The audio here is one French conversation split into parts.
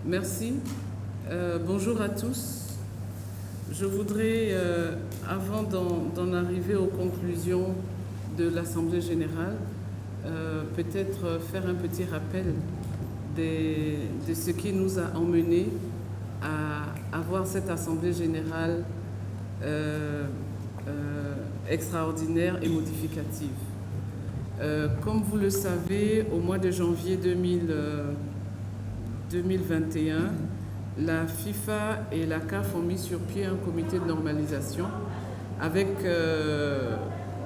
Merci. Bonjour à tous. Je voudrais, avant d'en arriver aux conclusions de l'Assemblée générale, peut-être faire un petit rappel de ce qui nous a emmenés à avoir cette Assemblée générale extraordinaire et modificative. Comme vous le savez, au mois de janvier 2021, la FIFA et la CAF ont mis sur pied un comité de normalisation avec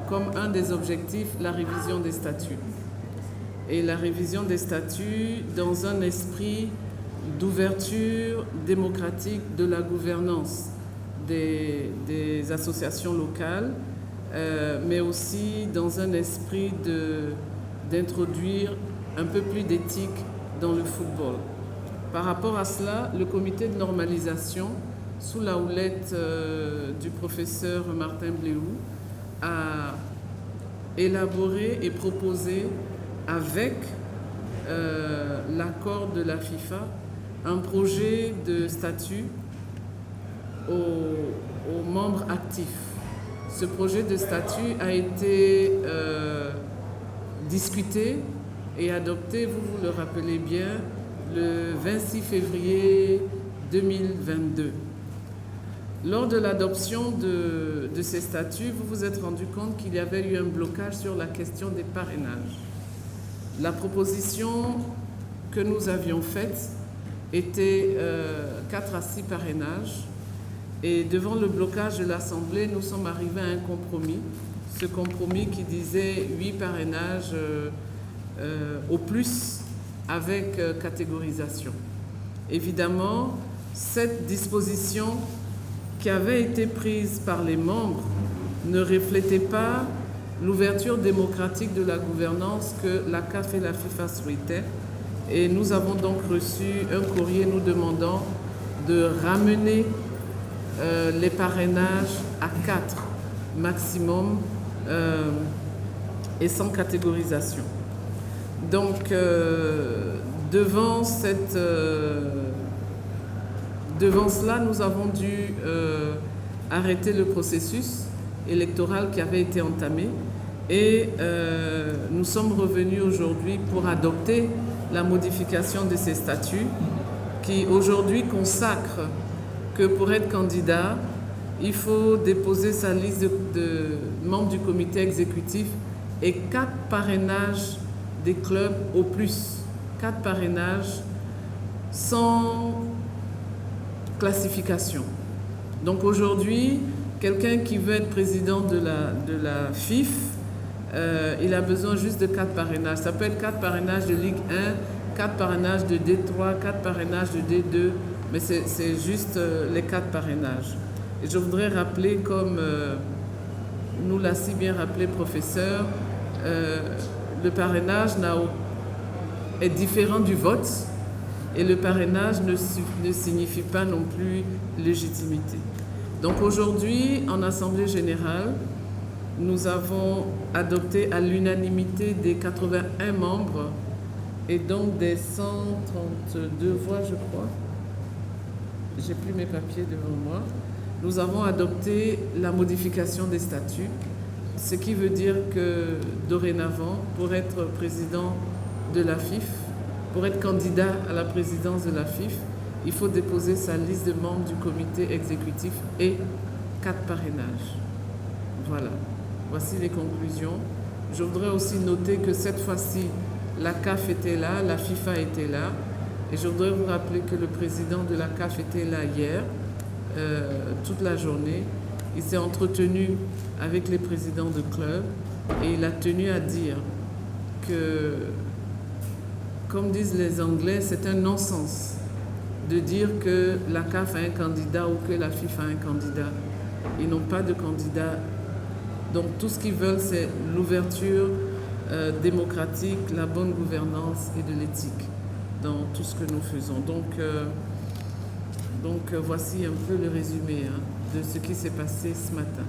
comme un des objectifs la révision des statuts. Et la révision des statuts dans un esprit d'ouverture démocratique de la gouvernance des associations locales, mais aussi dans un esprit d'introduire un peu plus d'éthique dans le football. Par rapport à cela, le comité de normalisation, sous la houlette du professeur Martin Bléou, a élaboré et proposé, avec l'accord de la FIFA, un projet de statut aux membres actifs. Ce projet de statut a été discuté et adopté, vous le rappelez bien, le 26 février 2022. Lors de l'adoption de ces statuts, vous vous êtes rendu compte qu'il y avait eu un blocage sur la question des parrainages. La proposition que nous avions faite était 4 à 6 parrainages. Et devant le blocage de l'Assemblée, nous sommes arrivés à un compromis. Ce compromis qui disait 8 parrainages au plus, avec catégorisation. Évidemment, cette disposition qui avait été prise par les membres ne reflétait pas l'ouverture démocratique de la gouvernance que la CAF et la FIFA souhaitaient. Et nous avons donc reçu un courrier nous demandant de ramener les parrainages à 4 maximum et sans catégorisation. Donc, devant cela, nous avons dû arrêter le processus électoral qui avait été entamé et nous sommes revenus aujourd'hui pour adopter la modification de ces statuts qui aujourd'hui consacrent que pour être candidat, il faut déposer sa liste de membres du comité exécutif et 4 parrainages des clubs au plus, 4 parrainages sans classification. Donc aujourd'hui, quelqu'un qui veut être président de la FIF, il a besoin juste de 4 parrainages. Ça peut être 4 parrainages de Ligue 1, 4 parrainages de D3, 4 parrainages de D2, mais c'est juste les 4 parrainages. Et je voudrais rappeler, comme nous l'a si bien rappelé le professeur, le parrainage est différent du vote et le parrainage ne signifie pas non plus légitimité. Donc aujourd'hui, en Assemblée générale, nous avons adopté à l'unanimité des 81 membres et donc des 132 voix, je crois. J'ai plus mes papiers devant moi. Nous avons adopté la modification des statuts, ce qui veut dire que dorénavant, pour être président de la FIF, pour être candidat à la présidence de la FIF, il faut déposer sa liste de membres du comité exécutif et 4 parrainages. Voilà, voici les conclusions. Je voudrais aussi noter que cette fois-ci, la CAF était là, la FIFA était là, et je voudrais vous rappeler que le président de la CAF était là hier, toute la journée. Il s'est entretenu avec les présidents de clubs et il a tenu à dire que, comme disent les Anglais, c'est un non-sens de dire que la CAF a un candidat ou que la FIFA a un candidat. Ils n'ont pas de candidat. Donc tout ce qu'ils veulent, c'est l'ouverture démocratique, la bonne gouvernance et de l'éthique dans tout ce que nous faisons. Donc voici un peu le résumé de ce qui s'est passé ce matin.